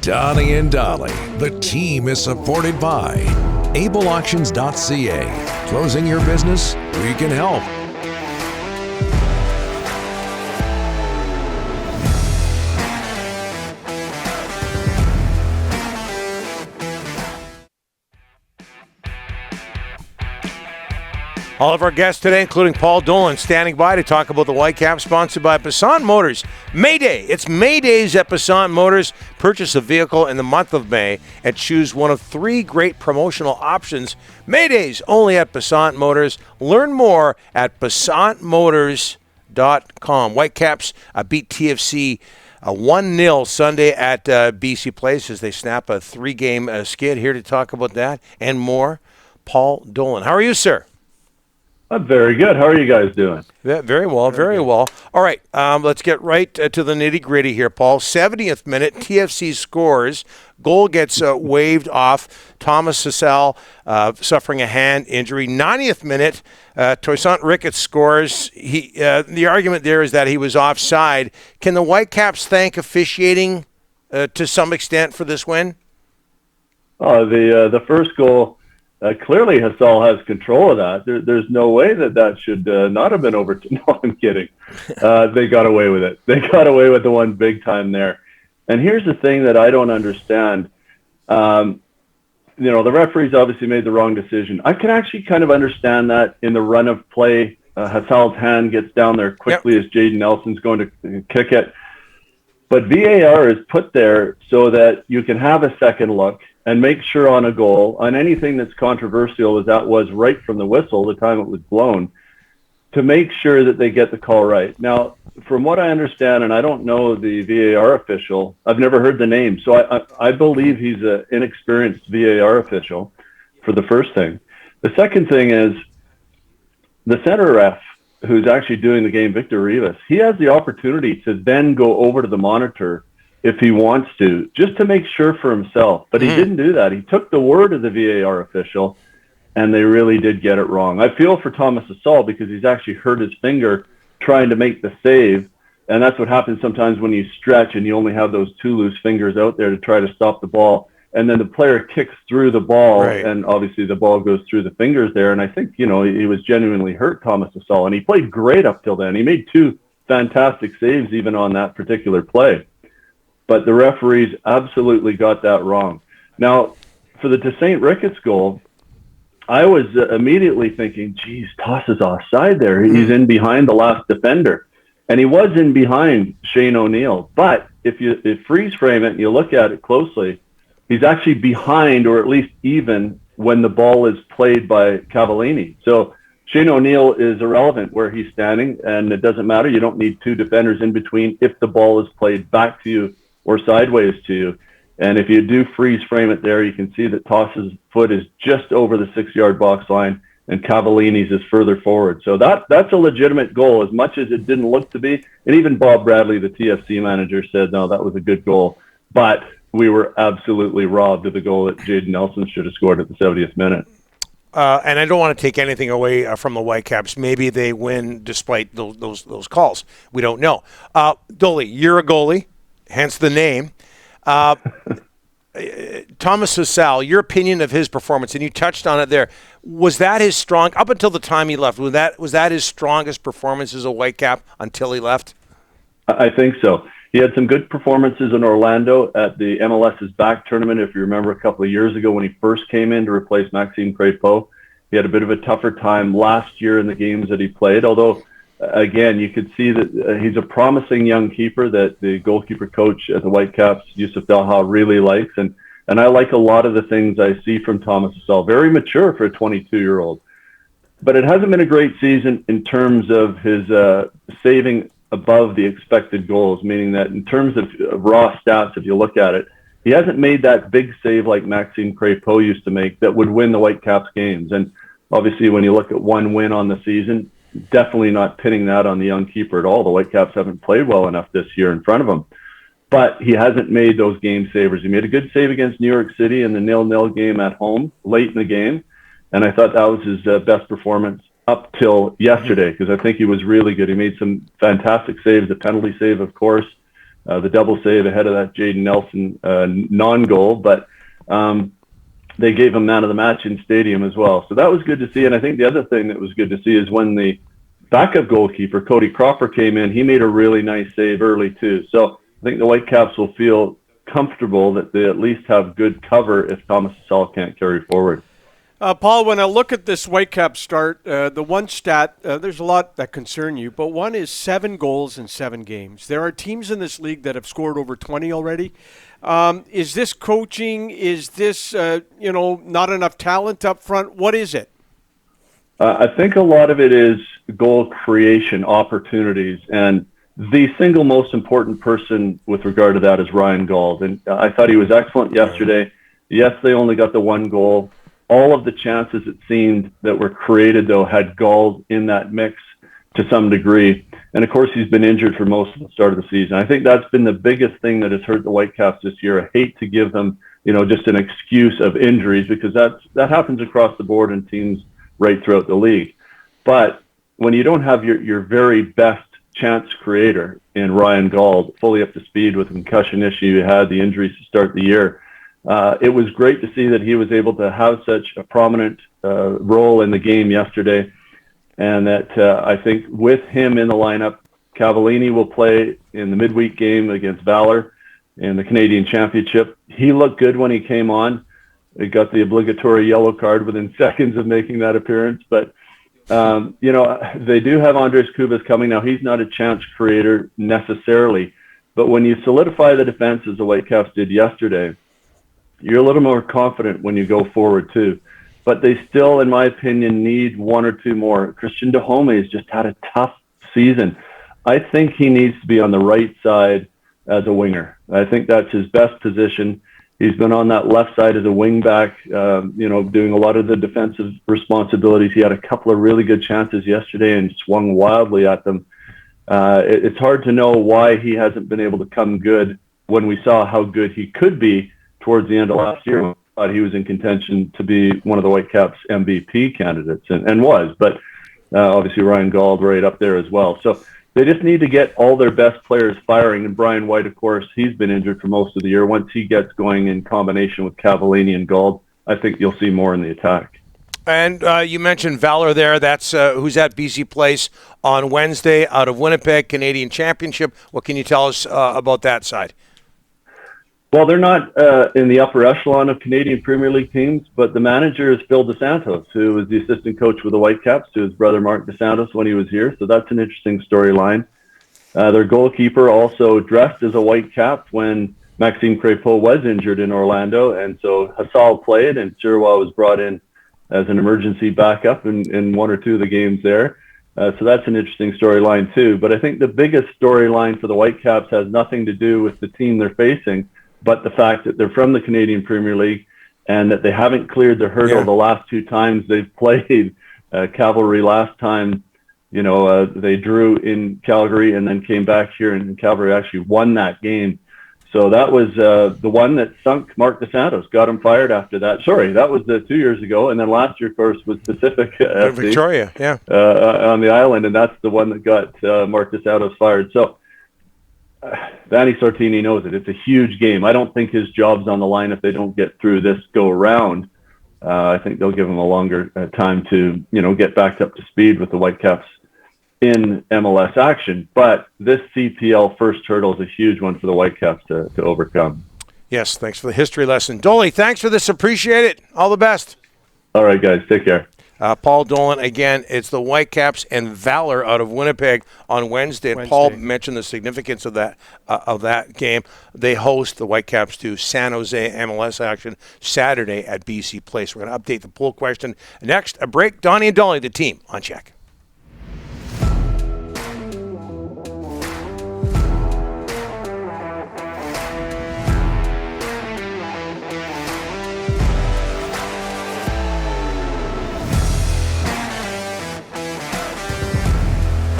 Donnie and Dolly. The team is supported by ableauctions.ca. Closing your business? We can help. All of our guests today, including Paul Dolan, standing by to talk about the Whitecaps, sponsored by Passat Motors. May Day. It's May Days at Passat Motors. Purchase a vehicle in the month of May and choose one of 3 great promotional options. May Days only at Passat Motors. Learn more at PassatMotors.com. Whitecaps beat TFC 1-0 Sunday at BC Place as they snap a 3-game skid. Here to talk about that and more, Paul Dolan. How are you, sir? I'm very good. How are you guys doing? Yeah, very well, very well. All right, let's get right to the nitty-gritty here, Paul. 70th minute, TFC scores. Goal gets waved off. Thomas Hassel suffering a hand injury. 90th minute, Toussaint Ricketts scores. The argument there is that he was offside. Can the Whitecaps thank officiating to some extent for this win? Oh, the first goal, clearly Hassel has control of that. There's no way that should not have been overturned. No, I'm kidding. They got away with it. They got away with the one big time there. And here's the thing that I don't understand. The referees obviously made the wrong decision. I can actually kind of understand that in the run of play. Hassel's hand gets down there quickly as Jaden Nelson's going to kick it. But VAR is put there so that you can have a second look and make sure on a goal, on anything that's controversial, as that was right from the whistle, the time it was blown, to make sure that they get the call right. Now, from what I understand, and I don't know the VAR official, I've never heard the name, so I believe he's an inexperienced VAR official, for the first thing. The second thing is the center ref, who's actually doing the game, Victor Rivas, he has the opportunity to then go over to the monitor if he wants to, just to make sure for himself. But he didn't do that. He took the word of the VAR official, and they really did get it wrong. I feel for Thomas Hassel because he's actually hurt his finger trying to make the save, and that's what happens sometimes when you stretch and you only have those 2 loose fingers out there to try to stop the ball, and then the player kicks through the ball, and obviously the ball goes through the fingers there, and I think, he was genuinely hurt, Thomas Hassel, and he played great up till then. He made 2 fantastic saves even on that particular play. But the referees absolutely got that wrong. Now, for the Toussaint Ricketts goal, I was immediately thinking, geez, Toss is offside there. He's in behind the last defender. And he was in behind Shane O'Neill. But if you freeze frame it and you look at it closely, he's actually behind, or at least even, when the ball is played by Cavallini. So Shane O'Neill is irrelevant where he's standing, and it doesn't matter. You don't need 2 defenders in between if the ball is played back to you or sideways to you. And if you do freeze frame it there, you can see that Toss's foot is just over the 6-yard box line and Cavallini's is further forward. So that's a legitimate goal, as much as it didn't look to be. And even Bob Bradley, the TFC manager, said, no, that was a good goal. But we were absolutely robbed of the goal that Jaden Nelson should have scored at the 70th minute. And I don't want to take anything away from the Whitecaps. Maybe they win despite those calls. We don't know. Dolly, you're a goalie, hence the name. Thomas Hassel, your opinion of his performance, and you touched on it there. Was that his strong, up until the time he left, was that his strongest performance as a Whitecap until he left? I think so. He had some good performances in Orlando at the MLS's back tournament, if you remember, a couple of years ago when he first came in to replace Maxime Crépeau. He had a bit of a tougher time last year in the games that he played, although, again, you could see that he's a promising young keeper that the goalkeeper coach at the Whitecaps, Yusuf Dalha, really likes. And I like a lot of the things I see from Thomas Hassel. Very mature for a 22-year-old. But it hasn't been a great season in terms of his saving above the expected goals, meaning that in terms of raw stats, if you look at it, he hasn't made that big save like Maxime Crépeau used to make that would win the Whitecaps games. And obviously, when you look at one win on the season, definitely not pinning that on the young keeper at all. The Whitecaps haven't played well enough this year in front of him. But he hasn't made those game savers. He made a good save against New York City in the 0-0 game at home, late in the game. And I thought that was his best performance up till yesterday, because I think he was really good. He made some fantastic saves, the penalty save, of course. the double save ahead of that Jaden Nelson non-goal, but they gave him man of the match in stadium as well. So that was good to see. And I think the other thing that was good to see is when the backup goalkeeper, Cody Cropper, came in, he made a really nice save early too. So I think the Whitecaps will feel comfortable that they at least have good cover if Thomas Hasal can't carry forward. Paul, when I look at this Whitecap start, the one stat, there's a lot that concern you, but one is 7 goals in 7 games. There are teams in this league that have scored over 20 already. Is this coaching? Is this, not enough talent up front? What is it? I think a lot of it is goal creation opportunities, and the single most important person with regard to that is Ryan Gauld. And I thought he was excellent yesterday. Yes, they only got the 1 goal. All of the chances, it seemed, that were created, though, had Gauld in that mix to some degree. And, of course, he's been injured for most of the start of the season. I think that's been the biggest thing that has hurt the Whitecaps this year. I hate to give them, just an excuse of injuries, because that happens across the board in teams right throughout the league. But when you don't have your very best chance creator in Ryan Gauld fully up to speed with the concussion issue he had, the injuries to start the year, it was great to see that he was able to have such a prominent role in the game yesterday, and that I think with him in the lineup, Cavallini will play in the midweek game against Valor in the Canadian Championship. He looked good when he came on. He got the obligatory yellow card within seconds of making that appearance, but they do have Andres Kubas coming now. He's not a chance creator necessarily, but when you solidify the defense as the Whitecaps did yesterday, you're a little more confident when you go forward too. But they still, in my opinion, need 1 or 2 more. Christian Dahome has just had a tough season. I think he needs to be on the right side as a winger. I think that's his best position. He's been on that left side as a wing back, doing a lot of the defensive responsibilities. He had a couple of really good chances yesterday and swung wildly at them. It's hard to know why he hasn't been able to come good when we saw how good he could be towards the end of last year. I thought he was in contention to be one of the Whitecaps MVP candidates, and was, but obviously Ryan Gauld right up there as well. So they just need to get all their best players firing, and Brian White, of course, he's been injured for most of the year. Once he gets going in combination with Cavallini and Gauld, I think you'll see more in the attack. And you mentioned Valor there. That's who's at BC Place on Wednesday out of Winnipeg, Canadian Championship. What can you tell us about that side? Well, they're not in the upper echelon of Canadian Premier League teams, but the manager is Phil DeSantos, who was the assistant coach with the Whitecaps to his brother Mark DeSantos when he was here. So that's an interesting storyline. Their goalkeeper also dressed as a Whitecap when Maxime Crépeau was injured in Orlando, and so Hasal played, and Chirwa was brought in as an emergency backup in 1 or 2 of the games there. So that's an interesting storyline too. But I think the biggest storyline for the Whitecaps has nothing to do with the team they're facing, but the fact that they're from the Canadian Premier League and that they haven't cleared the hurdle the last 2 times they've played. Cavalry last time, they drew in Calgary and then came back here, and Calgary actually won that game. So that was the one that sunk Mark DeSantos, got him fired after that. Sorry, that was 2 years ago. And then last year, of course, was Pacific FC, Victoria, on the island, and that's the one that got Mark DeSantos fired. So Vanni Sortini knows it. It's a huge game. I don't think his job's on the line if they don't get through this go-around. I think they'll give him a longer time to, get back up to speed with the Whitecaps in MLS action. But this CPL first hurdle is a huge one for the Whitecaps to overcome. Yes, thanks for the history lesson. Dolly, thanks for this. Appreciate it. All the best. All right, guys. Take care. Paul Dolan, again, it's the Whitecaps and Valor out of Winnipeg on Wednesday. And Paul mentioned the significance of that game. They host the Whitecaps to San Jose MLS action Saturday at BC Place. We're going to update the poll question next. A break. Donnie and Dolly, the team, on Check.